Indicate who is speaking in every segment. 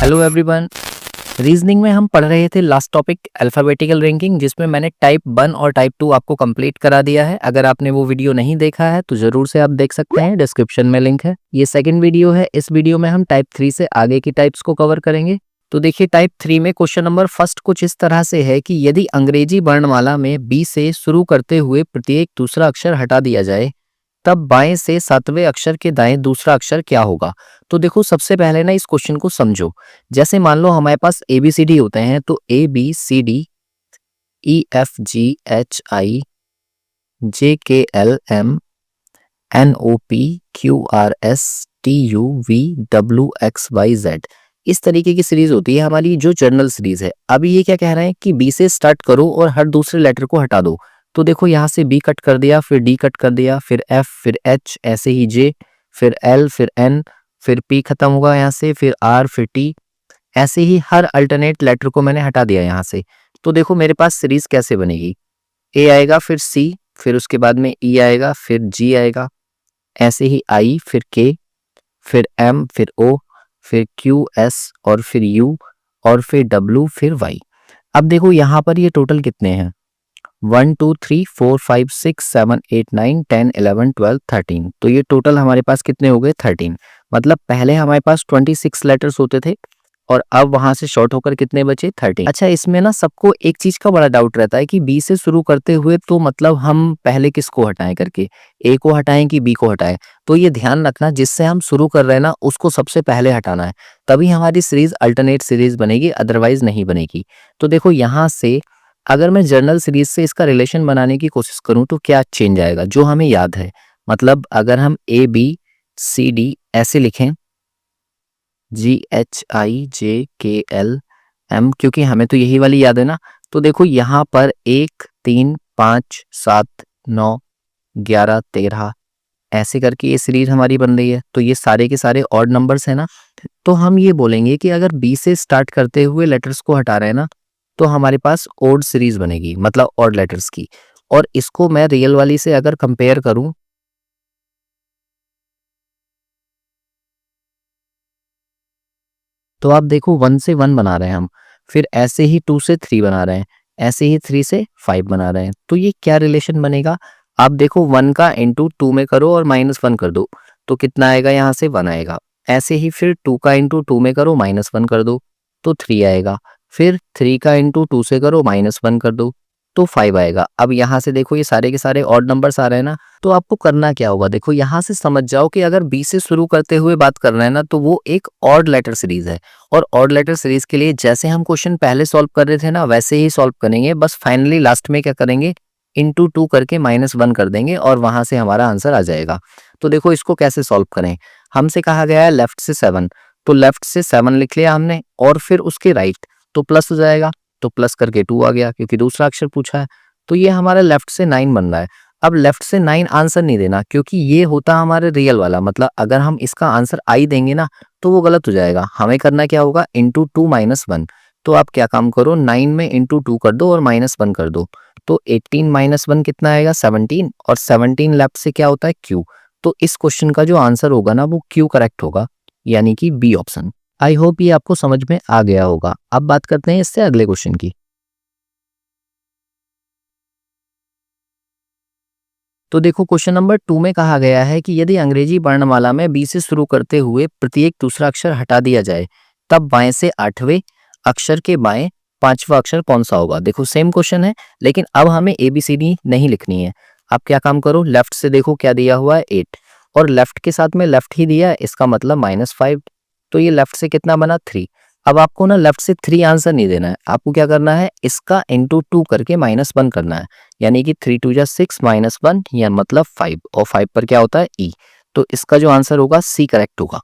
Speaker 1: Hello everyone. Reasoning में हम पढ़ रहे थे लास्ट टॉपिक अल्फाबेटिकल रैंकिंग, जिसमें मैंने टाइप 1 और टाइप 2 आपको कंप्लीट करा दिया है। अगर आपने वो वीडियो नहीं देखा है तो जरूर से आप देख सकते हैं, डिस्क्रिप्शन में लिंक है। ये सेकंड वीडियो है। इस वीडियो में हम टाइप 3 से आगे की टाइप्स को कवर करेंगे। तो देखिए, टाइप 3 में क्वेश्चन नंबर फर्स्ट कुछ इस तरह से है कि यदि अंग्रेजी वर्णमाला में बी से शुरू करते हुए प्रत्येक दूसरा अक्षर हटा दिया जाए तब बाएं से 7वें अक्षर के दाएं दूसरा अक्षर क्या होगा। तो देखो, सबसे पहले ना इस क्वेश्चन को समझो। जैसे मान लो हमारे पास ABCD होते हैं, तो ABCDHIJKLMNOPQRSTUVWXYZ, इस तरीके की सीरीज होती है हमारी, जो जर्नल सीरीज है। अभी ये क्या कह रहे हैं कि बी से स्टार्ट करो और हर दूसरे लेटर को हटा दो। तो देखो, यहाँ से बी कट कर दिया, फिर डी कट कर दिया, फिर एफ, फिर एच, ऐसे ही जे, फिर एल, फिर एन, फिर पी खत्म होगा यहाँ से, फिर आर, फिर टी, ऐसे ही हर अल्टरनेट लेटर को मैंने हटा दिया यहाँ से। तो देखो मेरे पास सीरीज कैसे बनेगी। ए आएगा, फिर सी, फिर उसके बाद में ई आएगा, फिर जी आएगा, ऐसे ही आई, फिर के, फिर एम, फिर ओ, फिर क्यू, एस, और फिर यू, और फिर डब्ल्यू, फिर वाई। अब देखो यहाँ पर ये टोटल कितने हैं, 1 2 3 4 5 6 7 8 9 10 11 12 13। तो ये टोटल हमारे पास कितने हो गए, 13। मतलब पहले हमारे पास 26 लेटर्स होते थे और अब वहां से शॉर्ट होकर कितने बचे, 13। अच्छा, इसमें ना सबको एक चीज का बड़ा डाउट रहता है कि बी से शुरू करते हुए तो मतलब हम पहले किसको हटाएं करके, ए को हटाएं कि बी को हटाएं। तो ये ध्यान रखना, जिससे हम शुरू कर रहे हैं ना उसको सबसे पहले हटाना है, तभी हमारी सीरीज अल्टरनेट सीरीज बनेगी, अदरवाइज नहीं बनेगी। तो देखो यहाँ से अगर मैं जर्नल सीरीज से इसका रिलेशन बनाने की कोशिश करूं तो क्या चेंज आएगा, जो हमें याद है। मतलब अगर हम ABCD ऐसे लिखें, GHIJKLM, क्योंकि हमें तो यही वाली याद है ना। तो देखो यहाँ पर 1 3 5 7 9 11 13 ऐसे करके ये सीरीज हमारी बन रही है। तो ये सारे के सारे ऑड नंबर्स है ना। तो हम ये बोलेंगे कि अगर बी से स्टार्ट करते हुए लेटर्स को हटा रहे हैं ना, तो हमारे पास ओड सीरीज बनेगी, मतलब ऑड लेटर्स की। और इसको मैं रियल वाली से अगर कंपेयर करूं, तो आप देखो 1 से 1 बना रहे हैं हम, फिर ऐसे ही 2 से 3 बना रहे हैं, ऐसे ही 3 से 5 बना रहे हैं। तो ये क्या रिलेशन बनेगा, आप देखो 1 का इंटू 2 में करो और -1 कर दो, तो कितना आएगा, यहाँ से 1 आएगा। ऐसे ही फिर 2 का इंटू 2 में करो, -1 कर दो, तो 3 आएगा। फिर 3 का इंटू 2 से करो, -1 कर दो, तो 5 आएगा। अब यहाँ से देखो ये सारे के सारे ऑड नंबर्स आ रहे हैं ना। तो आपको करना क्या होगा, देखो यहाँ से समझ जाओ कि अगर बी से शुरू करते हुए बात कर रहे हैं ना, तो वो एक ऑड लेटर सीरीज है। और ऑड लेटर सीरीज के लिए जैसे हम क्वेश्चन पहले सॉल्व कर रहे थे ना, वैसे ही सॉल्व करेंगे। बस फाइनली लास्ट में क्या करेंगे, इंटू 2 करके -1 कर देंगे और वहां से हमारा आंसर आ जाएगा। तो देखो इसको कैसे सॉल्व करें। हमसे कहा गया है लेफ्ट से 7, तो लेफ्ट से 7 लिख लिया हमने, और फिर उसके राइट तो प्लस हो जाएगा, तो प्लस करके 2 आ गया क्योंकि दूसरा अक्षर पूछा है। तो ये हमारा लेफ्ट से 9 बन रहा है। अब लेफ्ट से 9 आंसर नहीं देना, क्योंकि ये होता हमारे रियल वाला। मतलब अगर हम इसका आंसर आई देंगे ना, तो वो गलत हो जाएगा। हमें करना क्या होगा, इंटू 2 -1। तो आप क्या काम करो, 9 में इंटू 2 कर दो और -1 कर दो, तो 18 -1 कितना आएगा, 17। और 17 लेफ्ट से क्या होता है, क्यू। तो इस क्वेश्चन का जो आंसर होगा ना, वो क्यू करेक्ट होगा, यानी कि बी ऑप्शन। आई होप ये आपको समझ में आ गया होगा। अब बात करते हैं इससे अगले क्वेश्चन की। तो देखो क्वेश्चन नंबर 2 में कहा गया है कि यदि अंग्रेजी वर्णमाला में बी से शुरू करते हुए प्रत्येक दूसरा अक्षर हटा दिया जाए, तब बाएं से 8वें अक्षर के बाएं 5वां अक्षर कौन सा होगा। देखो सेम क्वेश्चन है, लेकिन अब हमें ABCD नहीं लिखनी है। आप क्या काम करो, लेफ्ट से देखो क्या दिया हुआ है, 8, और लेफ्ट के साथ में लेफ्ट ही दिया है, इसका मतलब -5। तो ये लेफ्ट से कितना बना, 3। अब आपको ना लेफ्ट से 3 आंसर नहीं देना है, आपको क्या करना है, इसका इंटू 2 करके -1 करना है, यानी कि 3 2 जा 6 -1 या मतलब 5, और 5 पर क्या होता है, ई। तो इसका जो आंसर होगा सी करेक्ट होगा।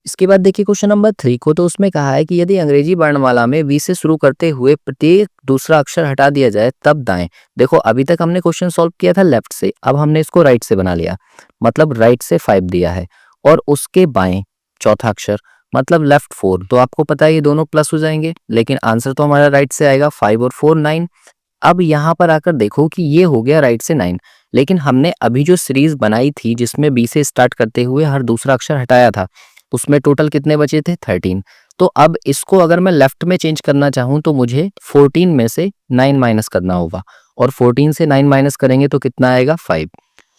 Speaker 1: इसके बाद देखिए क्वेश्चन नंबर 3 को, तो उसमें कहा है कि यदि अंग्रेजी वर्णमाला में वी से शुरू करते हुए प्रत्येक दूसरा अक्षर हटा दिया जाए तब दाएं। देखो अभी तक हमने क्वेश्चन सॉल्व किया था लेफ्ट से, अब हमने इसको राइट से बना लिया। मतलब राइट से 5 दिया है और उसके बाएं चौथा अक्षर मतलब लेफ्ट 4। तो आपको पता है ये दोनों प्लस हो जाएंगे, लेकिन आंसर तो हमारा राइट से आएगा, 5 और 4 9। अब यहाँ पर आकर देखो कि ये हो गया राइट से 9, लेकिन हमने अभी जो सीरीज बनाई थी जिसमें बी से स्टार्ट करते हुए हर दूसरा अक्षर हटाया था, उसमें टोटल कितने बचे थे 13। तो अब इसको अगर मैं लेफ्ट में चेंज करना चाहूँ तो मुझे 14 में से 9 माइनस करना होगा, और 14 से 9 माइनस करेंगे तो कितना आएगा 5।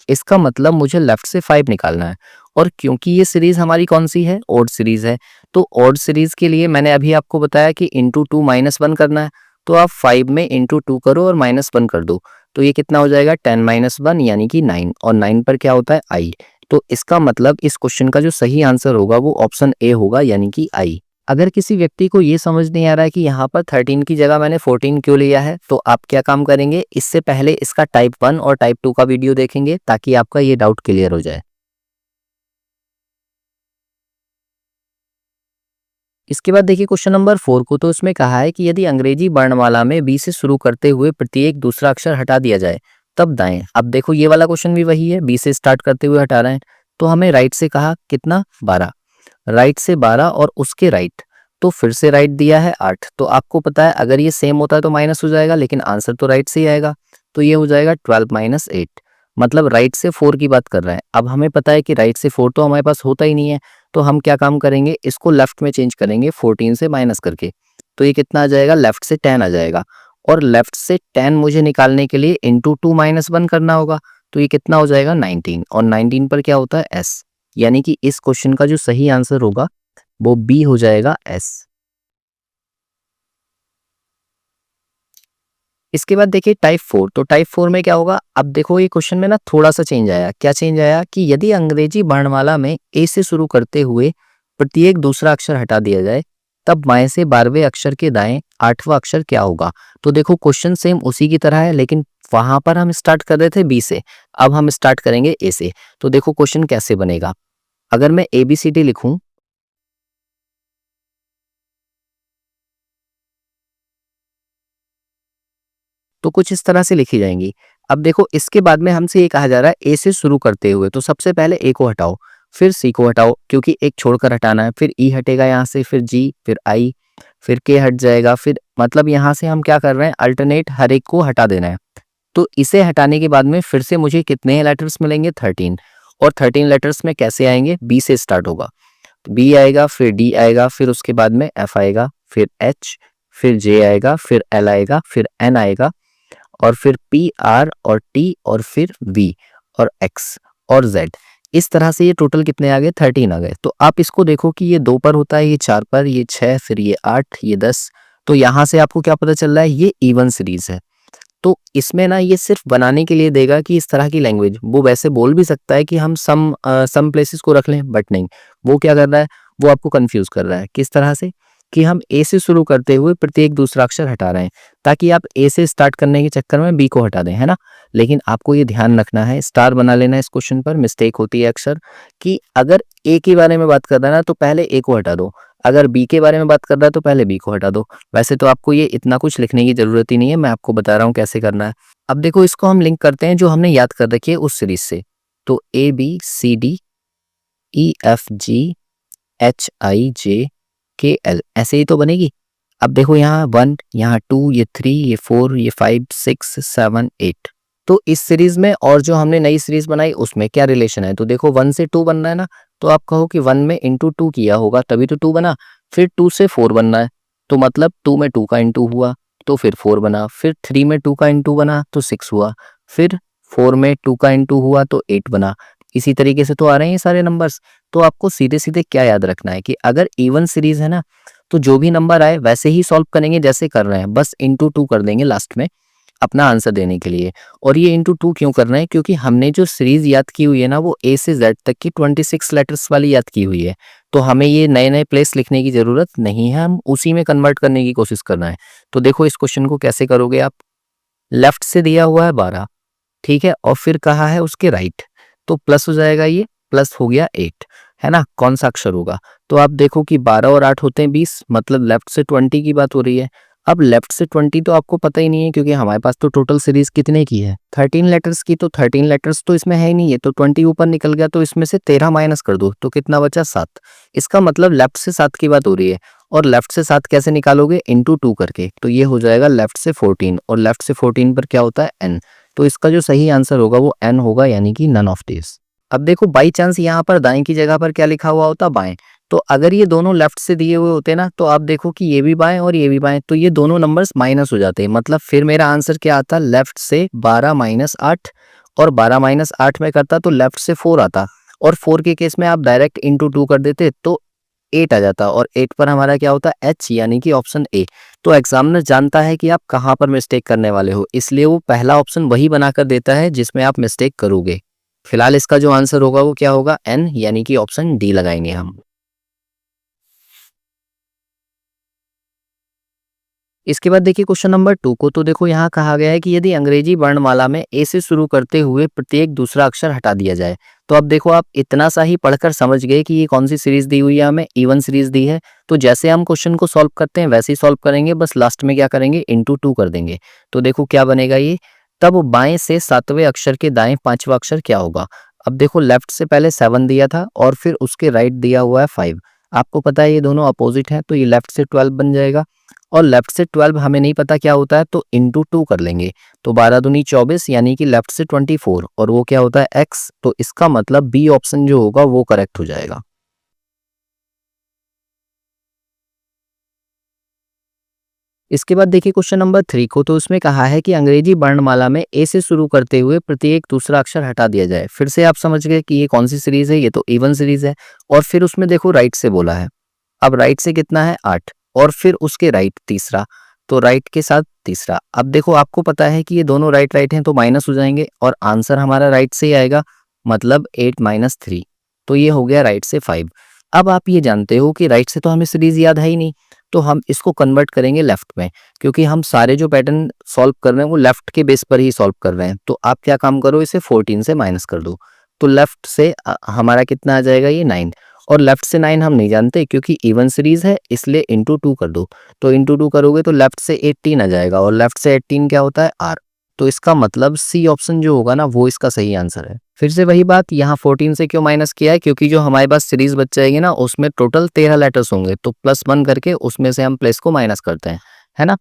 Speaker 1: इसका मतलब मुझे लेफ्ट से 5 निकालना है। और क्योंकि ये सीरीज हमारी कौन सी है, ऑड सीरीज है, तो ऑड सीरीज के लिए मैंने अभी आपको बताया कि इंटू 2 माइनस 1 करना है। तो आप 5 में इंटू 2 करो और माइनस 1 कर दो, तो ये कितना हो जाएगा 10 माइनस 1 यानी कि 9, और 9 पर क्या होता है आई। तो इसका मतलब इस क्वेश्चन का जो सही आंसर होगा वो ऑप्शन ए होगा, यानी कि आई। अगर किसी व्यक्ति को ये समझ नहीं आ रहा है कि यहाँ पर 13 की जगह मैंने 14 क्यों लिया है, तो आप क्या काम करेंगे, इससे पहले इसका टाइप 1 और टाइप 2 का वीडियो देखेंगे ताकि आपका ये डाउट क्लियर हो जाए। इसके बाद देखिए क्वेश्चन नंबर 4 को, तो इसमें कहा है कि यदि अंग्रेजी वर्णमाला में बी से शुरू करते हुए प्रत्येक दूसरा अक्षर हटा दिया जाए तब दाएं। अब देखो ये वाला क्वेश्चन भी वही है, बी से स्टार्ट करते हुए हटा रहे हैं, तो हमें राइट से कहा कितना 12, राइट से 12 और उसके राइट, तो फिर से राइट दिया है 8। तो आपको पता है अगर ये सेम होता है तो माइनस हो जाएगा, लेकिन आंसर तो राइट से ही आएगा, तो ये हो जाएगा 12 माइनस 8, मतलब राइट से 4 की बात कर रहा है। अब हमें पता है कि राइट से 4 तो हमारे पास होता ही नहीं है, तो हम क्या काम करेंगे, इसको लेफ्ट में चेंज करेंगे 14 से माइनस करके, तो ये कितना आ जाएगा, लेफ्ट से 10 आ जाएगा। और लेफ्ट से 10 मुझे निकालने के लिए इंटू 2 माइनस 1 करना होगा, तो ये कितना हो जाएगा 19, और 19 पर क्या होता है एस, यानी कि इस क्वेश्चन का जो सही आंसर होगा वो बी हो जाएगा एस। इसके बाद देखिए टाइप 4, तो टाइप 4 में क्या होगा, अब देखो ये क्वेश्चन में ना थोड़ा सा चेंज आया। क्या चेंज आया कि यदि अंग्रेजी वर्णमाला में ए से शुरू करते हुए प्रत्येक दूसरा अक्षर हटा दिया जाए तब बाएं से 12वें अक्षर के दाएं 8वां अक्षर क्या होगा। तो देखो क्वेश्चन सेम उसी की तरह है, लेकिन वहां पर हम स्टार्ट कर रहे थे बी से, अब हम स्टार्ट करेंगे ए से। तो देखो क्वेश्चन कैसे बनेगा, अगर मैं ए बी सी डी लिखूं तो कुछ इस तरह से लिखी जाएंगी। अब देखो इसके बाद में हमसे ये कहा जा रहा है ए से शुरू करते हुए, तो सबसे पहले ए को हटाओ, फिर सी को हटाओ क्योंकि एक छोड़कर हटाना है, फिर ई हटेगा यहाँ से, फिर जी, फिर आई, फिर के हट जाएगा, फिर मतलब यहाँ से हम क्या कर रहे हैं, अल्टरनेट हर एक को हटा देना है। तो इसे हटाने के बाद में फिर से मुझे कितने लेटर्स मिलेंगे 13, और 13 लेटर्स में कैसे आएंगे, बी से स्टार्ट होगा, बी आएगा, फिर डी आएगा, फिर उसके बाद में एफ आएगा, फिर एच, फिर जे आएगा, फिर एल आएगा, फिर एन आएगा, और फिर पी आर और टी, और फिर वी और एक्स और जेड। इस तरह से ये टोटल कितने आ गए 13 आ गए। तो आप इसको देखो कि ये 2 पर होता है, ये 4 पर, ये 6, फिर ये 8, ये 10। तो यहाँ से आपको क्या पता चल रहा है, ये इवन सीरीज है। तो इसमें ना ये सिर्फ बनाने के लिए देगा कि इस तरह की लैंग्वेज, वो वैसे बोल भी सकता है कि हम सम प्लेसेस को रख लें, बट नहीं, वो क्या कर रहा है, वो आपको कंफ्यूज कर रहा है। किस तरह से कि हम ए से शुरू करते हुए प्रत्येक दूसरा अक्षर हटा रहे हैं, ताकि आप ए से स्टार्ट करने के चक्कर में बी को हटा दें, है ना। लेकिन आपको ये ध्यान रखना है, स्टार बना लेना है इस क्वेश्चन पर, मिस्टेक होती है अक्सर, कि अगर ए के बारे में बात कर रहा है ना तो पहले ए को हटा दो, अगर बी के बारे में बात कर रहा है तो पहले बी को हटा दो। वैसे तो आपको ये इतना कुछ लिखने की जरूरत ही नहीं है, मैं आपको बता रहा हूँ कैसे करना है। अब देखो इसको हम लिंक करते हैं जो हमने याद कर रखी है उस सीरीज से। तो A B C D E F G H I J K L, ऐसे ही तो बनेगी। अब देखो यहाँ 1, यहाँ 2, ये 3, ये 4, ये 5, 6, 7, 8। तो इस सीरीज में और जो हमने नई सीरीज बनाई उसमें क्या रिलेशन है, तो देखो 1 से 2 बनना है ना, तो आप कहो कि 1 में इंटू 2 किया होगा तभी तो 2 बना, फिर 2 से 4 बनना है, तो मतलब 2 में 2 का इंटू हुआ तो फिर 4 बना, फिर 3 में 2 का इंटू बना तो 6 हुआ, फिर 4 में 2 का इंटू हुआ तो 8 बना। इसी तरीके से तो आ रहे हैं ये सारे नंबर्स। तो आपको सीधे सीधे क्या याद रखना है कि अगर इवन सीरीज है ना, तो जो भी नंबर आए वैसे ही सॉल्व करेंगे जैसे कर रहे हैं, बस इंटू 2 कर देंगे लास्ट में अपना आंसर देने के लिए। और ये इंटू 2 क्यों कर रहे हैं, क्योंकि हमने जो सीरीज याद की हुई है ना वो ए से जेड तक की 26 लेटर्स वाली याद की हुई है, तो हमें ये नए नए प्लेस लिखने की जरूरत नहीं है, हम उसी में कन्वर्ट करने की कोशिश करना है। तो देखो इस क्वेश्चन को कैसे करोगे आप, लेफ्ट से दिया हुआ है 12, ठीक है, और फिर कहा है उसके राइट, तो प्लस हो जाएगा, ये प्लस हो गया 8, है ना। कौन सा अक्षर होगा, तो आप देखो कि 12 और 8 होते हैं 20, मतलब लेफ्ट से 20 की बात हो रही है। अब लेफ्ट से 20 तो आपको पता ही नहीं है, क्योंकि हमारे पास तो टोटल सीरीज कितने की है 13 लेटर्स की, तो 13 लेटर्स तो इसमें है ही नहीं है, तो 20 ऊपर निकल गया, तो इसमें से 13 माइनस कर दो तो कितना बचा 7। इसका मतलब लेफ्ट से 7 की बात हो रही है, और लेफ्ट से 7 कैसे निकालोगे, इंटू 2 करके, तो ये हो जाएगा लेफ्ट से 14, और लेफ्ट से 14 पर क्या होता है n, तो इसका जो सही आंसर होगा वो n होगा, यानी कि नन ऑफ दिस। अब देखो बाई चांस यहाँ पर दाएं की जगह पर क्या लिखा हुआ होता बाएं, तो अगर ये दोनों लेफ्ट से दिए हुए होते ना, तो आप देखो कि ये भी बाएं और ये भी बाएं, तो ये दोनों नंबर्स माइनस हो जाते हैं। मतलब फिर मेरा आंसर क्या आता, लेफ्ट से 12 माइनस 8, और 12 माइनस 8 में करता तो लेफ्ट से 4 आता, और 4 के केस में आप डायरेक्ट इंटू 2 कर देते तो 8 आ जाता, और 8 पर हमारा क्या होता है, एच, यानी कि ऑप्शन ए। तो एग्जामिनर जानता है कि आप कहाँ पर मिस्टेक करने वाले हो, इसलिए वो पहला ऑप्शन वही बनाकर देता है जिसमें आप मिस्टेक करोगे। फिलहाल इसका जो आंसर होगा वो क्या होगा, एन, यानी कि ऑप्शन डी लगाएंगे हम। इसके बाद देखिए क्वेश्चन नंबर 2 को, तो देखो यहाँ कहा गया है कि यदि अंग्रेजी वर्णमाला में ए से शुरू करते हुए प्रत्येक दूसरा अक्षर हटा दिया जाए। तो अब देखो आप इतना सा ही पढ़कर समझ गए कि ये कौन सी सीरीज दी हुई है, हमें इवन सीरीज दी है। तो जैसे हम क्वेश्चन को सॉल्व करते हैं वैसे ही सॉल्व करेंगे, बस लास्ट में क्या करेंगे, इंटू 2 कर देंगे। तो देखो क्या बनेगा ये, तब बाएं से 7वें अक्षर के दाएं 5वां अक्षर क्या होगा। अब देखो लेफ्ट से पहले 7 दिया था और फिर उसके राइट दिया हुआ है 5। आपको पता है ये दोनों अपोजिट हैं, तो ये लेफ्ट से 12 बन जाएगा, और लेफ्ट से 12 हमें नहीं पता क्या होता है, तो इंटू 2 कर लेंगे। तो 12 दूनी 24, यानी कि लेफ्ट से 24, और वो क्या होता है, एक्स। तो इसका मतलब बी ऑप्शन जो होगा वो करेक्ट हो जाएगा। इसके बाद देखिए क्वेश्चन नंबर 3 को, तो उसमें कहा है कि अंग्रेजी वर्णमाला में ए से शुरू करते हुए प्रत्येक दूसरा अक्षर हटा दिया जाए। फिर से आप समझ गए कि ये कौन सी सीरीज है, ये तो इवन सीरीज है। और फिर उसमें देखो राइट से बोला है, अब राइट से कितना है, 8, और फिर उसके राइट तीसरा, तो राइट के साथ तीसरा। अब देखो आपको पता है कि ये दोनों राइट राइट हैं, तो माइनस हो जाएंगे, और आंसर हमारा राइट से ही आएगा, मतलब 8 माइनस 3। तो ये हो गया राइट से 5। अब आप ये जानते हो कि राइट से तो हमें सीरीज याद है ही नहीं, तो हम इसको कन्वर्ट करेंगे लेफ्ट में, क्योंकि हम सारे जो पैटर्न सॉल्व कर रहे हैं वो लेफ्ट के बेस पर ही सॉल्व कर रहे हैं। तो आप क्या काम करो, इसे 14 से माइनस कर दो। तो लेफ्ट से हमारा कितना आ जाएगा, ये 9, और लेफ्ट से 9 हम नहीं जानते क्योंकि इवन सीरीज है, इसलिए इंटू 2 कर दो। तो इंटू 2 करोगे तो लेफ्ट से 18 आ जाएगा, और लेफ्ट से 18 क्या होता है, आर। तो इसका मतलब सी ऑप्शन जो होगा ना वो इसका सही आंसर है। फिर से वही बात, यहाँ 14 से क्यों माइनस किया है, क्योंकि जो हमारे पास सीरीज बच जाएगी ना उसमें टोटल 13 लेटर्स होंगे, तो +1 करके उसमें से हम प्लेस को माइनस करते हैं, है ना।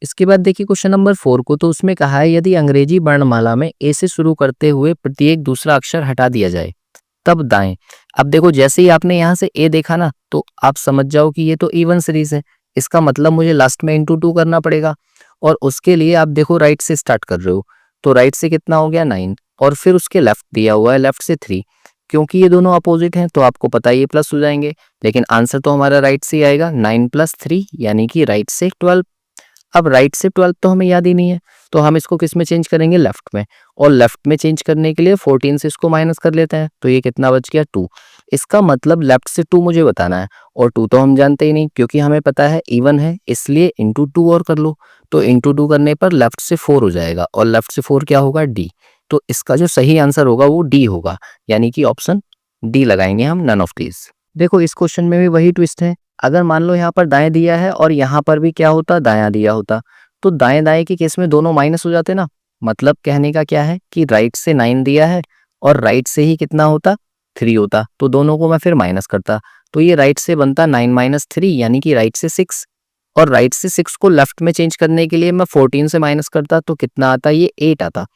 Speaker 1: इसके बाद देखिए क्वेश्चन नंबर 4 को, तो उसमें कहा है यदि अंग्रेजी वर्णमाला में ए से शुरू करते हुए प्रत्येक दूसरा अक्षर हटा दिया जाए तब दाएं। अब देखो जैसे ही आपने यहाँ से ए देखा ना, तो आप समझ जाओ कि ये तो इवन सीरीज है, इसका मतलब मुझे लास्ट में इंटू 2 करना पड़ेगा। और उसके लिए आप देखो राइट से स्टार्ट कर रहे हो, तो राइट से कितना हो गया, 9, और फिर उसके लेफ्ट दिया हुआ है, लेफ्ट से 3। क्योंकि ये दोनों अपोजिट हैं तो आपको पता है ये प्लस हो जाएंगे, लेकिन आंसर तो हमारा राइट से ही आएगा, 9 + 3, यानी कि राइट से 12। अब राइट से 12 तो हमें याद ही नहीं है, तो हम इसको किस में चेंज करेंगे, लेफ्ट में। और लेफ्ट में चेंज करने के लिए 14 से इसको माइनस कर लेते हैं, तो ये कितना बच गया, 2। इसका मतलब लेफ्ट से 2 मुझे बताना है, और 2 तो हम जानते ही नहीं क्योंकि हमें पता है इवन है, इसलिए इंटू 2 और कर लो। तो इंटू 2 करने पर लेफ्ट से 4 हो जाएगा, और लेफ्ट से 4 क्या होगा, डी। तो इसका जो सही आंसर होगा वो डी होगा, यानी कि ऑप्शन डी लगाएंगे हम, नन ऑफ दीज। देखो इस क्वेश्चन में भी वही ट्विस्ट है, अगर मान लो यहाँ पर दाएं दिया है और यहाँ पर भी क्या होता, दायां दिया होता, तो दाएं दाएं के केस में दोनों माइनस हो जाते ना। मतलब कहने का क्या है कि राइट से 9 दिया है और राइट से ही कितना होता, 3 होता, तो दोनों को मैं फिर माइनस करता। तो ये राइट से बनता 9 माइनस 3, यानी कि राइट से 6, और राइट से 6 को लेफ्ट में चेंज करने के लिए मैं 14 से माइनस करता, तो कितना आता, ये 8 आता,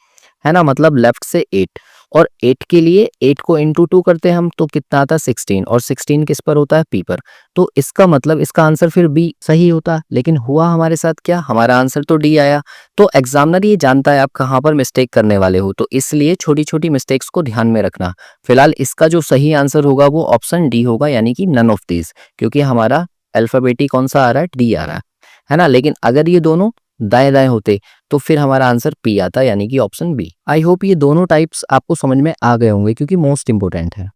Speaker 1: है ना। मतलब लेफ्ट से 8, और 8 के लिए 8 को इंटू 2 करते हैं हम, तो कितना आता है, 16, और 16 किस पर होता है, पी पर। तो इसका मतलब इसका आंसर फिर बी सही होता, लेकिन हुआ हमारे साथ क्या, हमारा आंसर तो डी आया। तो एग्जामिनर ये जानता है आप कहाँ पर मिस्टेक करने वाले हो, तो इसलिए छोटी छोटी मिस्टेक्स को ध्यान में रखना। फिलहाल इसका जो सही आंसर होगा वो ऑप्शन डी होगा, यानी कि नन ऑफ दीज, क्योंकि हमारा अल्फाबेटिक कौन सा आ रहा है, डी आ रहा है ना। लेकिन अगर ये दोनों दाएं दाएं होते तो फिर हमारा आंसर पी आता, यानी कि ऑप्शन बी। आई होप ये दोनों टाइप्स आपको समझ में आ गए होंगे क्योंकि मोस्ट इंपोर्टेंट है।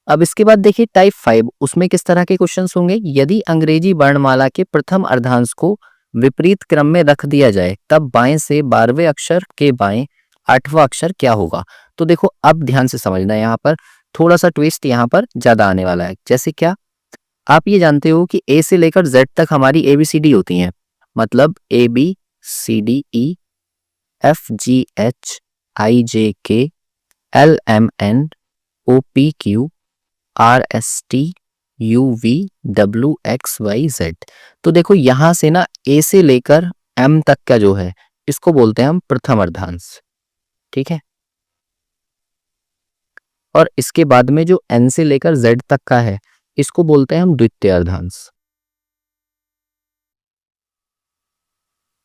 Speaker 1: अब इसके बाद देखिए टाइप 5, उसमें किस तरह के क्वेश्चंस होंगे, यदि अंग्रेजी वर्णमाला के प्रथम अर्धांश को विपरीत क्रम में रख दिया जाए तब बाएं से 12वें अक्षर के बाएं 8वां अक्षर क्या होगा। तो देखो अब ध्यान से समझना, यहाँ पर थोड़ा सा ट्विस्ट यहाँ पर ज्यादा आने वाला है। जैसे क्या, आप ये जानते हो कि ए से लेकर जेड तक हमारी ABCD होती हैं, मतलब ABCDE FGHIJK LMNOPQ RSTUVWXYZ। तो देखो यहां से ना ए से लेकर एम तक का जो है इसको बोलते हैं हम प्रथम अर्धांश, ठीक है। और इसके बाद में जो n से लेकर z तक का है इसको बोलते हैं हम द्वितीय अर्धांश।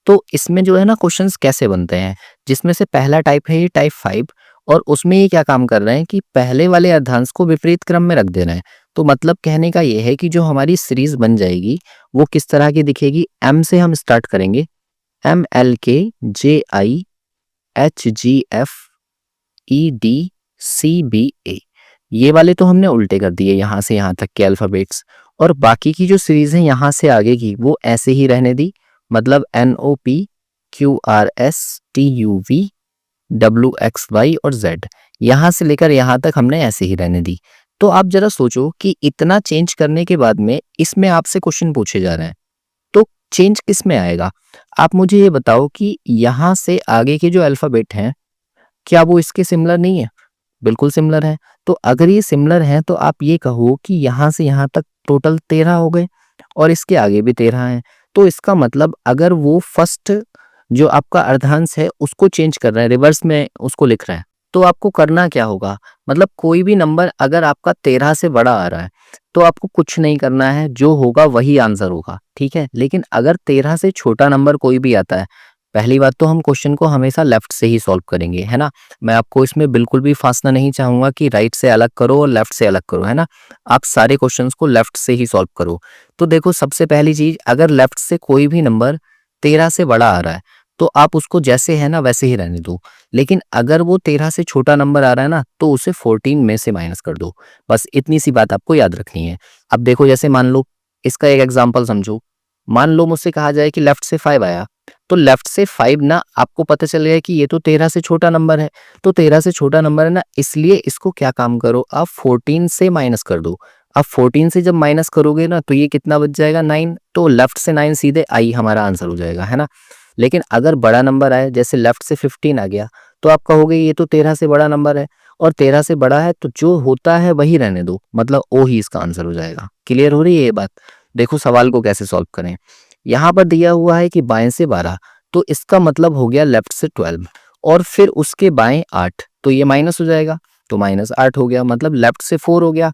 Speaker 1: तो इसमें जो है ना क्वेश्चंस कैसे बनते हैं, जिसमें से पहला टाइप है ये टाइप 5 और उसमें ये क्या काम कर रहे हैं कि पहले वाले अर्धांश को विपरीत क्रम में रख दे रहे हैं। तो मतलब कहने का ये है कि जो हमारी सीरीज बन जाएगी वो किस तरह की दिखेगी, m से हम स्टार्ट करेंगे, m l k j i h g f e d c b a, ये वाले तो हमने उल्टे कर दिए यहाँ से यहाँ तक के अल्फाबेट्स, और बाकी की जो सीरीज है यहाँ से आगे की वो ऐसे ही रहने दी, मतलब N O P Q R S T U V W X Y और Z, यहाँ से लेकर यहाँ तक हमने ऐसे ही रहने दी। तो आप जरा सोचो कि इतना चेंज करने के बाद में इसमें आपसे क्वेश्चन पूछे जा रहे हैं तो चेंज किस में आएगा। आप मुझे ये बताओ कि यहाँ से आगे के जो अल्फाबेट हैं क्या वो इसके सिमिलर नहीं है, बिल्कुल सिमिलर है। तो अगर ये सिमिलर है तो आप ये कहो कि यहाँ से यहाँ तक टोटल 13 हो गए और इसके आगे भी 13 हैं। तो इसका मतलब अगर वो फर्स्ट जो आपका अर्धांश है उसको चेंज कर रहा है, रिवर्स में उसको लिख रहा है, तो आपको करना क्या होगा, मतलब कोई भी नंबर अगर आपका 13 से बड़ा आ रहा है तो आपको कुछ नहीं करना है, जो होगा वही आंसर होगा, ठीक है। लेकिन अगर 13 से छोटा नंबर कोई भी आता है, पहली बात तो हम क्वेश्चन को हमेशा लेफ्ट से ही सॉल्व करेंगे, है ना। मैं आपको इसमें बिल्कुल भी फांसना नहीं चाहूंगा कि राइट से अलग करो और लेफ्ट से अलग करो, है ना। आप सारे क्वेश्चंस को लेफ्ट से ही सॉल्व करो। तो देखो सबसे पहली चीज, अगर लेफ्ट से कोई भी नंबर 13 से बड़ा आ रहा है तो आप उसको जैसे है ना वैसे ही रहने दो, लेकिन अगर वो 13 से छोटा नंबर आ रहा है ना तो उसे 14 में से माइनस कर दो। बस इतनी सी बात आपको याद रखनी है। अब देखो जैसे मान लो, इसका एक एग्जांपल समझो, मान लो मुझसे कहा जाए कि लेफ्ट से 5 आया, तो लेफ्ट से 5 ना आपको पता चल गया कि ये तो 13 से छोटा नंबर है, तो 13 से छोटा नंबर है ना, इसलिए इसको क्या काम करो, आप 14 से माइनस कर दो। अब 14 से जब माइनस करोगे ना तो ये कितना बच जाएगा, 9, तो लेफ्ट से 9 सीधे आई हमारा आंसर हो जाएगा, है ना। लेकिन अगर बड़ा नंबर आए, जैसे लेफ्ट से 15 आ गया, तो आप कहोगे ये तो 13 से बड़ा नंबर है, और 13 से बड़ा है तो जो होता है वही रहने दो, मतलब ओ ही इसका आंसर हो जाएगा। क्लियर हो रही है ये बात। देखो सवाल को कैसे सॉल्व करें। यहाँ पर दिया हुआ है कि बाएं से 12, तो इसका मतलब हो गया लेफ्ट से 12, और फिर उसके बाएं 8, तो ये माइनस हो जाएगा, तो -8 हो गया, मतलब लेफ्ट से 4 हो गया।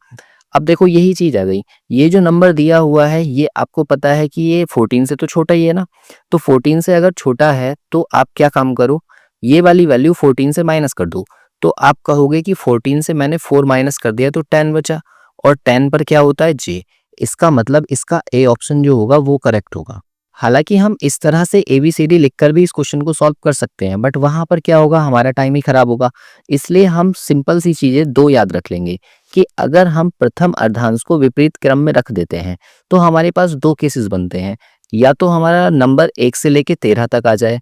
Speaker 1: अब देखो यही चीज आ गई, ये जो नंबर दिया हुआ है ये आपको पता है कि ये 14 से तो छोटा ही है ना, तो 14 से अगर छोटा है तो आप क्या काम करो, ये वाली वैल्यू 14 से माइनस कर दो। तो आप कहोगे कि 14 से मैंने 4 माइनस कर दिया तो 10 बचा, और 10 पर क्या होता है, जे। इसका मतलब इसका ए ऑप्शन जो होगा वो करेक्ट होगा। हालांकि हम इस तरह से ABCD लिखकर भी इस क्वेश्चन को सॉल्व कर सकते हैं, बट वहां पर क्या होगा, हमारा टाइम ही खराब होगा। इसलिए हम सिंपल सी चीजें दो याद रख लेंगे कि अगर हम प्रथम अर्धांश को विपरीत क्रम में रख देते हैं तो हमारे पास दो केसेस बनते हैं, या तो हमारा नंबर 1 से लेकर 13 तक आ जाए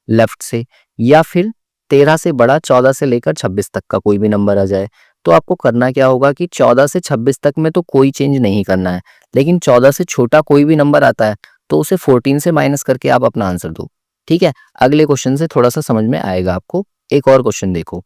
Speaker 1: लेफ्ट से, या फिर 13 से बड़ा 14 से लेकर 26 तक का कोई भी नंबर आ जाए। तो आपको करना क्या होगा कि 14 से 26 तक में तो कोई चेंज नहीं करना है, लेकिन 14 से छोटा कोई भी नंबर आता है तो उसे 14 से माइनस करके आप अपना आंसर दो, ठीक है। अगले क्वेश्चन से थोड़ा सा समझ में आएगा आपको। एक और क्वेश्चन देखो,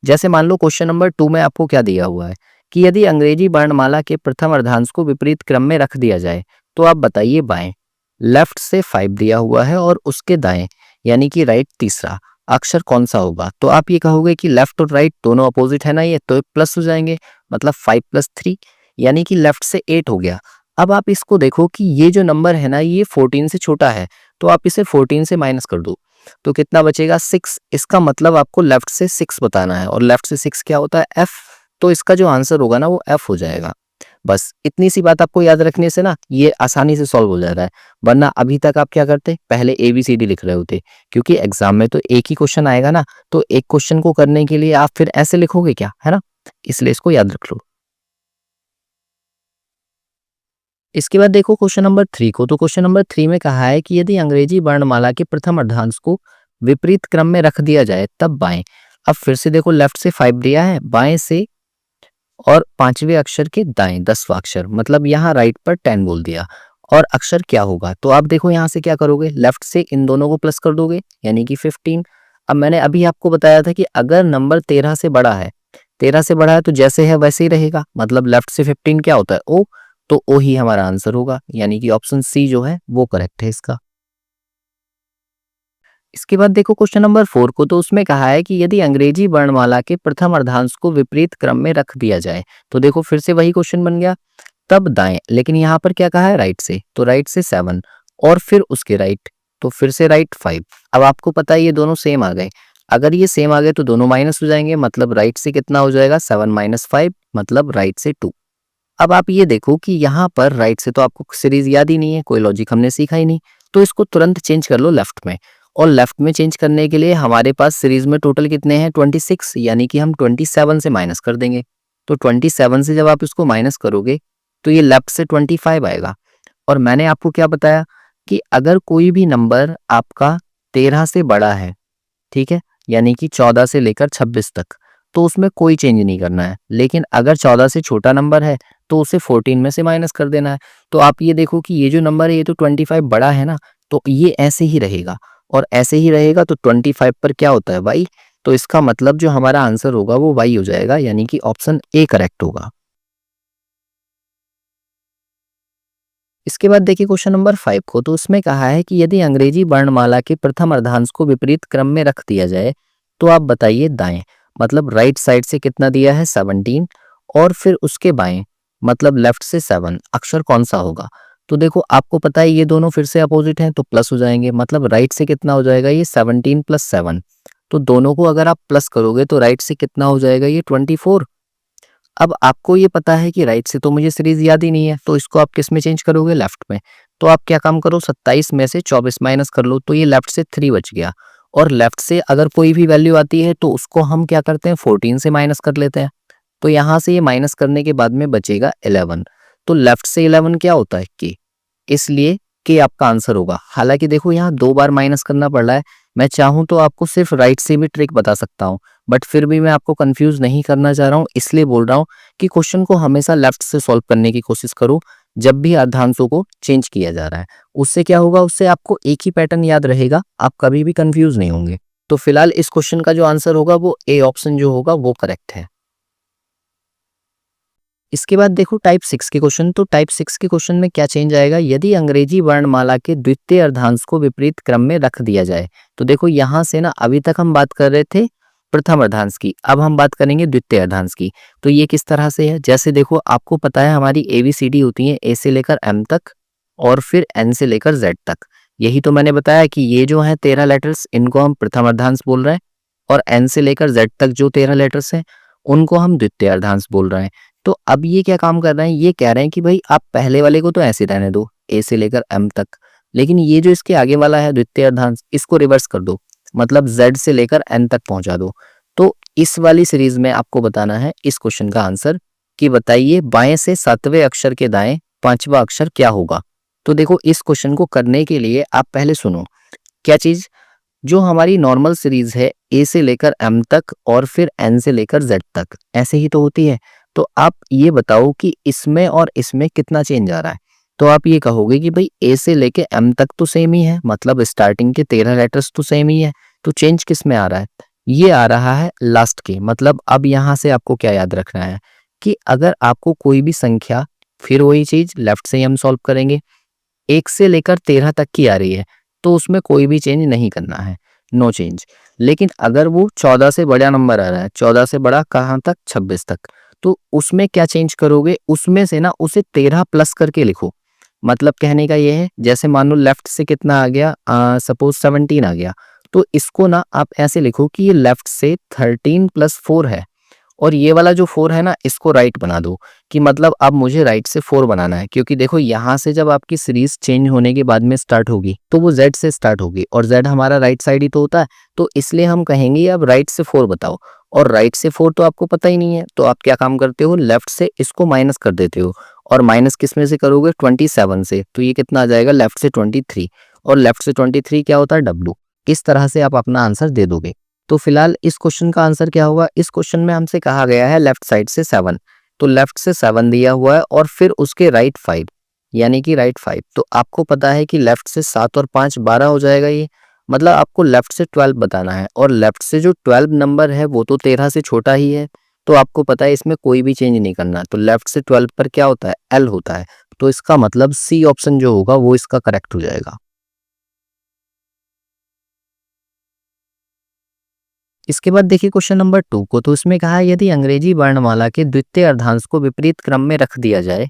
Speaker 1: जैसे मान लो क्वेश्चन नंबर 2 में आपको क्या दिया हुआ है कि यदि अंग्रेजी वर्णमाला के प्रथम अर्धांश को विपरीत क्रम में रख दिया जाए तो आप बताइए बाएं। लेफ्ट से 5 दिया हुआ है और उसके दाएं यानी कि राइट तीसरा अक्षर कौन सा होगा। तो आप ये कहोगे कि लेफ्ट और राइट दोनों अपोजिट है ना, ये तो प्लस हो जाएंगे, मतलब 5 + 3 यानी कि लेफ्ट से 8 हो गया। अब आप इसको देखो कि ये जो नंबर है ना ये 14 से छोटा है, तो आप इसे 14 से माइनस कर दो, तो कितना बचेगा, 6। इसका मतलब आपको लेफ्ट से 6 बताना है, और लेफ्ट से 6 क्या होता है, एफ। तो इसका जो आंसर होगा ना वो एफ हो जाएगा। बस इतनी सी बात आपको याद रखने से ना ये आसानी से सॉल्व हो जा रहा है। वरना अभी तक आप क्या करते, पहले ABCD लिख रहे होते, क्योंकि एग्जाम में तो एक ही क्वेश्चन आएगा ना, तो एक क्वेश्चन को करने के लिए आप फिर ऐसे लिखोगे क्या, है ना। इसलिए इसको याद रख लो। इसके बाद देखो क्वेश्चन नंबर 3 को। तो क्वेश्चन नंबर 3 में कहा है कि यदि अंग्रेजी वर्णमाला के प्रथम अर्धांश को विपरीत क्रम में रख दिया जाए तब बाएं। अब फिर से देखो, लेफ्ट से 5 दिया है, बाएं से और 5वें अक्षर के दाएं 10वां अक्षर, मतलब यहाँ राइट पर 10 बोल दिया, और अक्षर क्या होगा। तो आप देखो यहाँ से क्या करोगे, लेफ्ट से इन दोनों को प्लस कर दोगे यानी कि 15। अब मैंने अभी आपको बताया था कि अगर नंबर 13 से बड़ा है, 13 से बड़ा है तो जैसे है वैसे ही रहेगा, मतलब लेफ्ट से 15 क्या होता है, ओ। तो ओ ही हमारा आंसर होगा, यानी कि ऑप्शन सी जो है वो करेक्ट है इसका। इसके बाद देखो क्वेश्चन नंबर 4 को, तो उसमें कहा है कि यदि अंग्रेजी वर्णमाला के प्रथम अर्धांश को विपरीत क्रम में रख दिया जाए, तो देखो फिर से वही क्वेश्चन बन गया, तब दाएं, लेकिन यहाँ पर क्या कहा है राइट से, तो राइट से 7 और फिर उसके राइट, तो फिर से राइट 5। अब आपको पता है ये दोनों सेम आ गए, अगर ये सेम आ गए तो दोनों माइनस हो जाएंगे, मतलब राइट से कितना हो जाएगा 7 माइनस 5, मतलब राइट से 2। अब आप ये देखो कि यहाँ पर राइट से तो आपको सीरीज याद ही नहीं है, कोई लॉजिक हमने सीखा ही नहीं, तो इसको तुरंत चेंज कर लो लेफ्ट में। और लेफ्ट में चेंज करने के लिए हमारे पास सीरीज में टोटल कितने हैं 26, यानी कि हम 27 से माइनस कर देंगे। तो 27 से जब आप इसको माइनस करोगे तो ये लेफ्ट से 25 आएगा। और मैंने आपको क्या बताया कि अगर कोई भी नंबर आपका 13 से बड़ा है, ठीक है, यानी कि 14 से लेकर 26 तक, तो उसमें कोई चेंज नहीं करना है। लेकिन अगर 14 से छोटा नंबर है तो उसे 14 में से माइनस कर देना है। तो आप ये देखो कि ये जो नंबर है ये तो 25 बड़ा है ना, तो ये ऐसे ही रहेगा, और ऐसे ही रहेगा तो 25 पर क्या होता है y, तो इसका मतलब जो हमारा आंसर होगा वो y हो जाएगा, यानी कि ऑप्शन ए करेक्ट होगा। इसके बाद देखिए क्वेश्चन नंबर 5 को, तो उसमें कहा है कि यदि अंग्रेजी वर्णमाला के प्रथम अर्धांश को विपरीत क्रम में रख दिया जाए, तो आप बताइए दाएं, मतलब राइट साइड से कितना दिया है 17, और फिर उसके बाएं मतलब लेफ्ट से 7, अक्षर कौन सा होगा। तो देखो आपको पता है ये दोनों फिर से अपोजिट हैं तो प्लस हो जाएंगे, मतलब राइट से कितना हो जाएगा ये 17 प्लस 7, तो दोनों को अगर आप प्लस करोगे तो राइट से कितना हो जाएगा ये 24। अब आपको ये पता है कि राइट से तो मुझे सीरीज याद ही नहीं है, तो इसको आप किस में चेंज करोगे लेफ्ट में। तो आप क्या काम करो 27 में से 24 माइनस कर लो, तो ये लेफ्ट से 3 बच गया। और लेफ्ट से अगर कोई भी वैल्यू आती है तो उसको हम क्या करते हैं 14 से माइनस कर लेते हैं। तो यहाँ से ये माइनस करने के बाद में बचेगा 11। तो लेफ्ट से 11 क्या होता है के, इसलिए के आपका आंसर होगा। हालांकि देखो यहाँ 2 बार माइनस करना पड़ रहा है, मैं चाहूँ तो आपको सिर्फ राइट से भी ट्रिक बता सकता हूँ, बट फिर भी मैं आपको कंफ्यूज नहीं करना चाह रहा हूँ, इसलिए बोल रहा हूँ कि क्वेश्चन को हमेशा लेफ्ट से सॉल्व करने की कोशिश करो जब भी अर्धांशों को चेंज किया जा रहा है। उससे क्या होगा, उससे आपको एक ही पैटर्न याद रहेगा, आप कभी भी कंफ्यूज नहीं होंगे। तो फिलहाल इस क्वेश्चन का जो आंसर होगा वो ए ऑप्शन जो होगा वो करेक्ट है। इसके बाद देखो टाइप 6 के क्वेश्चन, तो टाइप 6 के क्वेश्चन में क्या चेंज आएगा, यदि अंग्रेजी वर्णमाला के द्वितीय अर्धांश को विपरीत क्रम में रख दिया जाए। तो देखो यहाँ से ना अभी तक हम बात कर रहे थे प्रथम अर्धांश की, अब हम बात करेंगे द्वितीय अर्धांश की। तो ये किस तरह से है, जैसे देखो आपको पता है हमारी ABCD होती है ए से लेकर M तक और फिर N से लेकर Z तक। यही तो मैंने बताया कि ये जो है 13 लेटर्स इनको हम प्रथम अर्धांश बोल रहे हैं, और N से लेकर Z तक जो 13 लेटर्स हैं उनको हम द्वितीय अर्धांश बोल रहे हैं। तो अब ये क्या काम कर रहे हैं, ये कह रहे हैं कि भाई आप पहले वाले को तो ऐसे रहने दो ए से लेकर M तक, लेकिन ये जो इसके आगे वाला है द्वितीय अर्धांश इसको रिवर्स कर दो, मतलब Z से लेकर N तक पहुंचा दो। तो इस वाली सीरीज में आपको बताना है इस क्वेश्चन का आंसर कि बताइए बाएं से 7वें अक्षर के दाएं 5वां अक्षर क्या होगा। तो देखो इस क्वेश्चन को करने के लिए आप पहले सुनो क्या चीज, जो हमारी नॉर्मल सीरीज है ए से लेकर M तक और फिर N से लेकर Z तक ऐसे ही तो होती है। तो आप ये बताओ कि इसमें और इसमें कितना चेंज आ रहा है। तो आप ये कहोगे कि भाई ए से लेके M तक तो सेम ही है, मतलब स्टार्टिंग के 13 लेटर्स तो सेम ही है, तो चेंज किस में आ रहा है, ये आ रहा है लास्ट के। मतलब अब यहाँ से आपको क्या याद रखना है कि अगर आपको कोई भी संख्या, फिर वही चीज लेफ्ट से ही हम सॉल्व करेंगे, 1 से लेकर 13 तक की आ रही है तो उसमें कोई भी चेंज नहीं करना है, नो चेंज। लेकिन अगर वो 14 से बड़ा नंबर आ रहा है, 14 से बड़ा कहाँ तक 26 तक, तो उसमें क्या चेंज करोगे, उसमें से ना उसे 13 प्लस करके लिखो। मतलब कहने का ये है जैसे मान लो लेफ्ट से कितना आ गया, सपोज 17 आ गया, तो इसको ना आप ऐसे लिखो कि ये लेफ्ट से 13 प्लस 4 है, और ये वाला जो 4 है ना इसको राइट बना दो, कि मतलब अब मुझे राइट से 4 बनाना है। क्योंकि देखो यहाँ से जब आपकी सीरीज चेंज होने के बाद में स्टार्ट होगी तो वो Z से स्टार्ट होगी, और Z हमारा राइट साइड ही तो होता है, तो इसलिए हम कहेंगे अब राइट से 4 बताओ। और राइट से 4 तो आपको पता ही नहीं है, तो आप क्या काम करते हो लेफ्ट से इसको माइनस कर देते हो, और माइनस किस में से करोगे 27 से, तो ये कितना आ जाएगा लेफ्ट से 23, और लेफ्ट से 23 क्या होता है W। इस तरह से आप अपना आंसर दे दोगे। तो फिलहाल इस क्वेश्चन का आंसर क्या होगा, इस क्वेश्चन में हमसे कहा गया है लेफ्ट साइड से 7, तो लेफ्ट से 7 दिया हुआ है और फिर उसके राइट 5, यानी कि राइट 5। तो आपको पता है कि लेफ्ट से 7 और 5 12 हो जाएगा ये, मतलब आपको लेफ्ट से 12 बताना है, और लेफ्ट से जो 12 नंबर है वो तो 13 से छोटा ही है, तो आपको पता है इसमें कोई भी चेंज नहीं करना। तो लेफ्ट से 12 पर क्या होता है L होता है, तो इसका मतलब C ऑप्शन जो होगा वो इसका करेक्ट हो जाएगा। इसके बाद देखिए क्वेश्चन नंबर 2 को, तो इसमें कहा है यदि अंग्रेजी वर्णमाला के द्वितीय अर्धांश को विपरीत क्रम में रख दिया जाए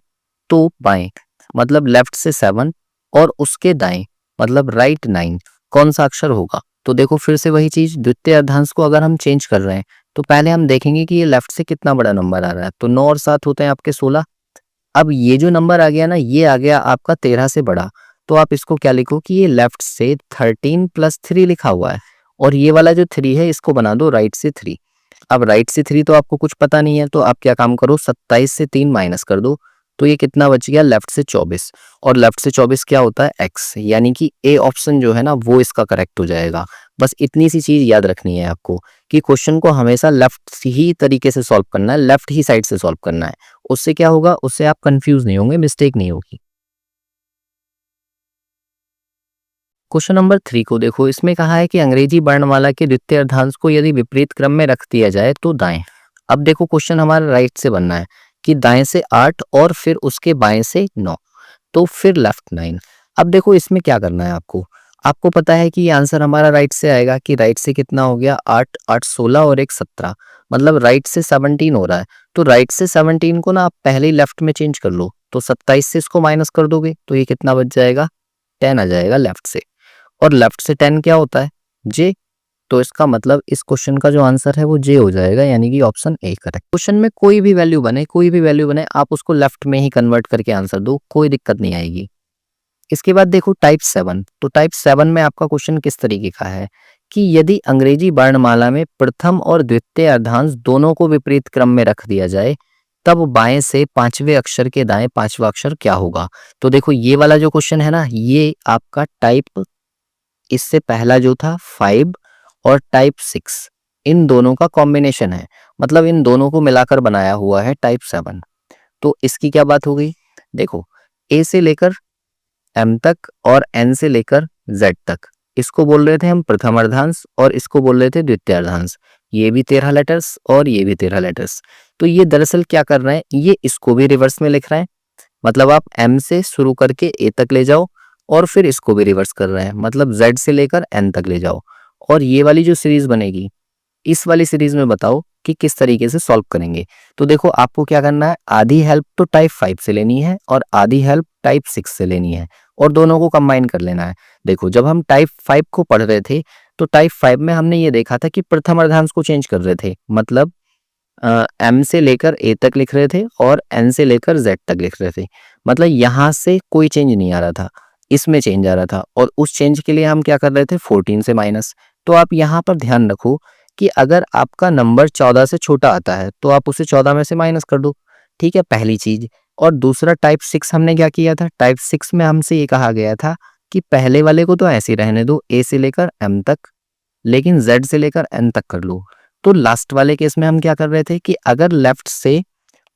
Speaker 1: तो बाएं मतलब लेफ्ट से 7 और उसके दाएं मतलब राइट 9 कौन सा अक्षर होगा। तो देखो फिर से वही चीज, द्वितीय अर्धांश को अगर हम चेंज कर रहे हैं तो पहले हम देखेंगे कि ये लेफ्ट से कितना बड़ा नंबर आ रहा है। तो 9 और 7 होते हैं आपके 16। अब ये जो नंबर आ गया ना, ये आ गया आपका 13 से बड़ा। तो आप इसको क्या लिखो कि ये लेफ्ट से 13 + 3 लिखा हुआ है और ये वाला जो 3 है इसको बना दो राइट से 3। अब राइट से 3 तो आपको कुछ पता नहीं है, तो आप क्या काम करो 27 से 3 माइनस कर दो। तो ये कितना बच गया लेफ्ट से 24, और लेफ्ट से 24 क्या होता है x, यानी कि ए ऑप्शन जो है ना वो इसका करेक्ट हो जाएगा। बस इतनी सी चीज याद रखनी है आपको कि क्वेश्चन को हमेशा लेफ्ट ही तरीके से सॉल्व करना है, लेफ्ट ही साइड से सॉल्व करना है। उससे क्या होगा, उससे आप कंफ्यूज नहीं होंगे, मिस्टेक नहीं होगी। क्वेश्चन नंबर 3 को देखो, इसमें कहा है कि अंग्रेजी वर्णमाला के द्वितीय अर्धांश को यदि विपरीत क्रम में रख दिया जाए तो दाएं। अब देखो क्वेश्चन हमारा राइट से बनना है कि दाएं से 8 और फिर उसके बाएं से 9, तो फिर लेफ्ट 9। अब देखो इसमें क्या करना है आपको, आपको पता है कि ये आंसर हमारा राइट से आएगा कि राइट से कितना हो गया 8 8 16 और एक 17, मतलब राइट से 17 हो रहा है। तो राइट से 17 को ना आप पहले ही लेफ्ट में चेंज कर लो, तो 27 से इसको माइनस कर दोगे तो ये कितना बच जाएगा 10 आ जाएगा लेफ्ट से। और लेफ्ट से 10 क्या होता है जे, तो इसका मतलब इस क्वेश्चन का जो आंसर है वो जे हो जाएगा, यानी कि ऑप्शन ए करेक्ट। क्वेश्चन में कोई भी वैल्यू बने, कोई भी वैल्यू बने, आप उसको लेफ्ट में ही कन्वर्ट करके आंसर दो, कोई दिक्कत नहीं आएगी। इसके बाद देखो टाइप 7, तो टाइप 7 में आपका क्वेश्चन किस तरीके का है कि यदि अंग्रेजी वर्णमाला में प्रथम और द्वितीय अर्धांश दोनों को विपरीत क्रम में रख दिया जाए तब बाएं से पांचवें अक्षर के दाएं पांचवा अक्षर क्या होगा। तो देखो ये वाला जो क्वेश्चन है ना, ये आपका टाइप, इससे पहला जो था 5 और टाइप 6, इन दोनों का कॉम्बिनेशन है, मतलब इन दोनों को मिलाकर बनाया हुआ है टाइप 7। तो इसकी क्या बात हो गई, देखो ए से लेकर एम तक और एन से लेकर जेड तक, इसको बोल रहे थे हम प्रथम अर्धांश और इसको बोल रहे थे द्वितीय अर्धांश। ये भी 13 लेटर्स और ये भी 13 लेटर्स। तो ये दरअसल क्या कर रहे हैं, ये इसको भी रिवर्स में लिख रहे हैं, मतलब आप एम से शुरू करके ए तक ले जाओ और फिर इसको भी रिवर्स कर रहे हैं, मतलब जेड से लेकर एन तक ले जाओ। और ये वाली जो सीरीज बनेगी, इस वाली सीरीज में बताओ कि किस तरीके से सॉल्व करेंगे। तो देखो आपको क्या करना है, आधी हेल्प तो टाइप 5 से लेनी है और आधी हेल्प टाइप 6 से लेनी है और दोनों को कंबाइन कर लेना है। देखो जब हम टाइप 5 को पढ़ रहे थे तो टाइप 5 में हमने ये देखा था कि प्रथम अर्धांश को चेंज कर रहे थे, मतलब एम से लेकर ए तक लिख रहे थे और एन से लेकर जेड तक लिख रहे थे, मतलब यहाँ से कोई चेंज नहीं आ रहा था, इसमें चेंज आ रहा था। और उस चेंज के लिए हम क्या कर रहे थे 14 से माइनस। तो आप यहाँ पर ध्यान रखो कि अगर आपका नंबर 14 से छोटा आता है तो आप उसे 14 में से माइनस कर दो, ठीक है, पहली चीज। और दूसरा टाइप 6 हमने क्या किया था, टाइप 6 में हमसे ये कहा गया था कि पहले वाले को तो ऐसे ही रहने दो ए से लेकर एम तक, लेकिन जेड से लेकर एन तक कर लो। तो लास्ट वाले केस में हम क्या कर रहे थे कि अगर लेफ्ट से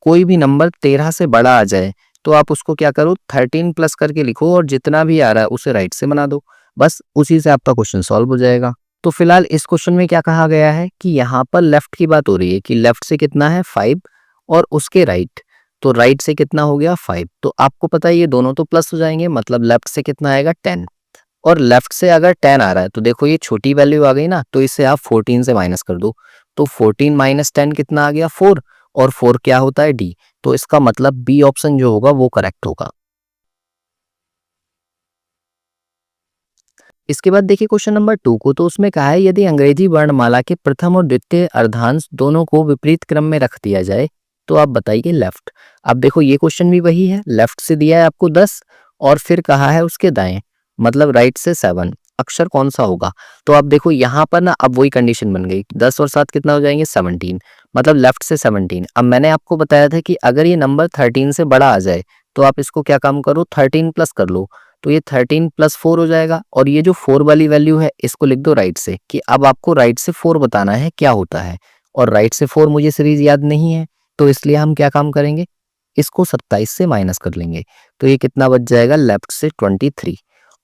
Speaker 1: कोई भी नंबर 13 से बड़ा आ जाए तो आप उसको क्या करो 13 प्लस करके लिखो और जितना भी आ रहा है उसे राइट से बना दो, बस उसी से आपका क्वेश्चन सॉल्व हो जाएगा। तो फिलहाल इस क्वेश्चन में क्या कहा गया है कि यहाँ पर लेफ्ट की बात हो रही है कि लेफ्ट से कितना है 5 और उसके राइट, तो राइट से कितना हो गया 5। तो आपको पता है ये दोनों तो प्लस हो जाएंगे, मतलब लेफ्ट से कितना आएगा 10, और लेफ्ट से अगर 10 आ रहा है तो देखो ये छोटी वैल्यू आ गई ना, तो इसे आप 14 से माइनस कर दो। तो 14 माइनस 10 कितना आ गया 4, और 4 क्या होता है डी, तो इसका मतलब बी ऑप्शन जो होगा वो करेक्ट होगा। इसके बाद देखिए क्वेश्चन नंबर 2 को, तो उसमें कहा है यदि अंग्रेजी वर्णमाला के प्रथम और द्वितीय अर्धांश दोनों को विपरीत क्रम में रख दिया जाए तो आप बताइए लेफ्ट। अब देखो ये क्वेश्चन भी वही है, लेफ्ट से दिया है आपको 10 और फिर कहा है उसके दाएं, मतलब राइट से 7, अक्षर कौन सा होगा। तो आप देखो यहाँ पर ना अब वही कंडीशन बन गई, 10 और 7 कितना हो जाएंगे 17, मतलब लेफ्ट से 17। अब मैंने आपको बताया था कि अगर ये नंबर 13 से बड़ा आ जाए तो आप इसको क्या काम करो 13 प्लस कर लो, तो ये 13 + 4 हो जाएगा। और ये जो 4 वाली वैल्यू है इसको लिख दो राइट से, कि अब आपको राइट से 4 बताना है क्या होता है, और राइट से 4 मुझे सीरीज याद नहीं है, तो इसलिए हम क्या काम करेंगे, इसको 27 से माइनस कर लेंगे। तो ये कितना बच जाएगा लेफ्ट से 23,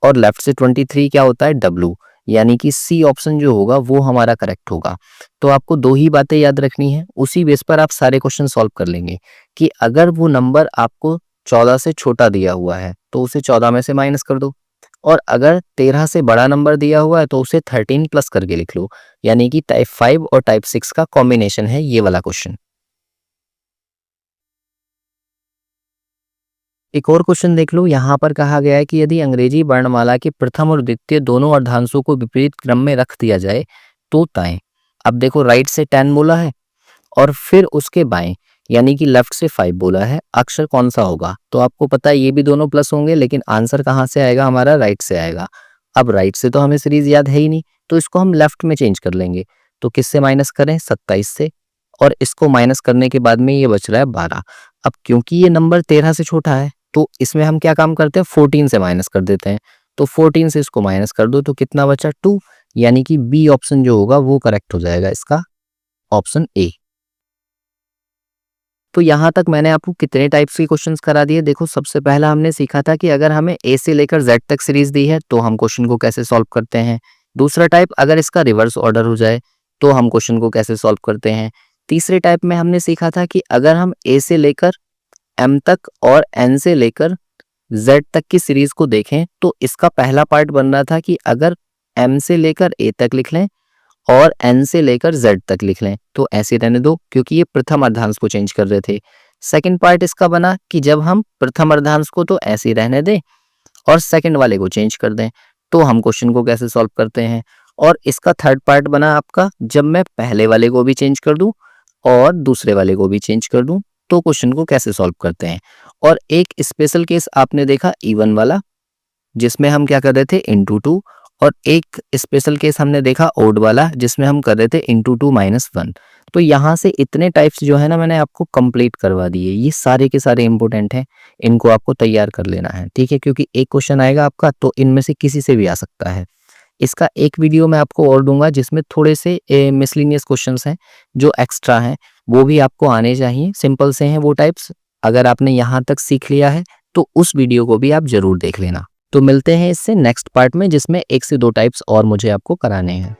Speaker 1: और लेफ्ट से 23 क्या होता है W, यानी कि सी ऑप्शन जो होगा वो हमारा करेक्ट होगा। तो आपको दो ही बातें याद रखनी है, उसी बेस पर आप सारे क्वेश्चन सॉल्व कर लेंगे कि अगर वो नंबर आपको 14 से छोटा दिया हुआ है तो उसे 14 में से माइनस कर दो, और अगर 13 से बड़ा नंबर दिया हुआ है तो उसे 13 प्लस करके लिख लो, यानी कि टाइप 5 और टाइप 6 का कॉम्बिनेशन है ये वाला क्वेश्चन। एक और क्वेश्चन देख लो, यहाँ पर कहा गया है कि यदि अंग्रेजी वर्णमाला के प्रथम और द्वितीय दोनों अर्धांशों को विपरीत क्रम में रख दिया जाए तो ताएं। अब देखो राइट से 10 बोला है और फिर उसके बाएं यानी कि लेफ्ट से 5 बोला है, अक्षर कौन सा होगा? तो आपको पता है ये भी दोनों प्लस होंगे, लेकिन आंसर कहाँ से आएगा? हमारा राइट से आएगा। अब राइट से तो हमें सीरीज याद है ही नहीं, तो इसको हम लेफ्ट में चेंज कर लेंगे। तो किससे माइनस करें? 27 से, और इसको माइनस करने के बाद में ये बच रहा है 12। अब क्योंकि ये नंबर 13 से छोटा है तो इसमें हम क्या काम करते हैं? 14 से माइनस कर देते हैं। तो 14 से इसको माइनस कर दो तो कितना बचा? 2, यानी कि बी ऑप्शन जो होगा वो करेक्ट हो जाएगा, इसका ऑप्शन ए। तो यहाँ तक मैंने आपको कितने टाइप्स के क्वेश्चंस करा दिए। देखो सबसे पहला हमने सीखा था कि अगर हमें ए से लेकर जेड तक सीरीज दी है तो हम क्वेश्चन को कैसे सॉल्व करते हैं। दूसरा टाइप, अगर इसका रिवर्स ऑर्डर हो जाए तो हम क्वेश्चन को कैसे सॉल्व करते हैं। तीसरे टाइप में हमने सीखा था कि अगर हम ए से लेकर एम तक और एन से लेकर जेड तक की सीरीज को देखें तो इसका पहला पार्ट बन रहा था कि अगर एम से लेकर ए तक लिख लें और एन से लेकर जेड तक लिख लें तो ऐसे रहने दो, क्योंकि ये प्रथम अर्धांश को चेंज कर रहे थे। सेकंड पार्ट इसका बना कि जब हम प्रथम अर्धांश को तो ऐसे ही रहने दें और सेकंड वाले को चेंज कर दें, तो हम क्वेश्चन को कैसे सॉल्व करते हैं। और इसका थर्ड पार्ट बना आपका, जब मैं पहले वाले को भी चेंज कर दूं और दूसरे वाले को भी चेंज कर दूं तो क्वेश्चन को कैसे सॉल्व करते हैं। और एक स्पेशल केस आपने देखा इवन वाला, जिसमें हम क्या कर रहे थे? इंटू 2। और एक स्पेशल केस हमने देखा ओड वाला, जिसमें हम कर रहे थे इंटू 2 माइनस 1। तो यहाँ से इतने टाइप्स जो है ना मैंने आपको कंप्लीट करवा दिए, ये सारे के सारे इंपॉर्टेंट हैं, इनको आपको तैयार कर लेना है, ठीक है, क्योंकि एक क्वेश्चन आएगा आपका तो इनमें से किसी से भी आ सकता है। इसका एक वीडियो मैं आपको और दूंगा जिसमें थोड़े से मिसलिनियस क्वेश्चंस हैं जो एक्स्ट्रा हैं, वो भी आपको आने चाहिए, सिंपल से हैं वो टाइप्स। अगर आपने यहाँ तक सीख लिया है तो उस वीडियो को भी आप जरूर देख लेना। तो मिलते हैं इससे नेक्स्ट पार्ट में, जिसमें 1 से 2 टाइप्स और मुझे आपको कराने हैं।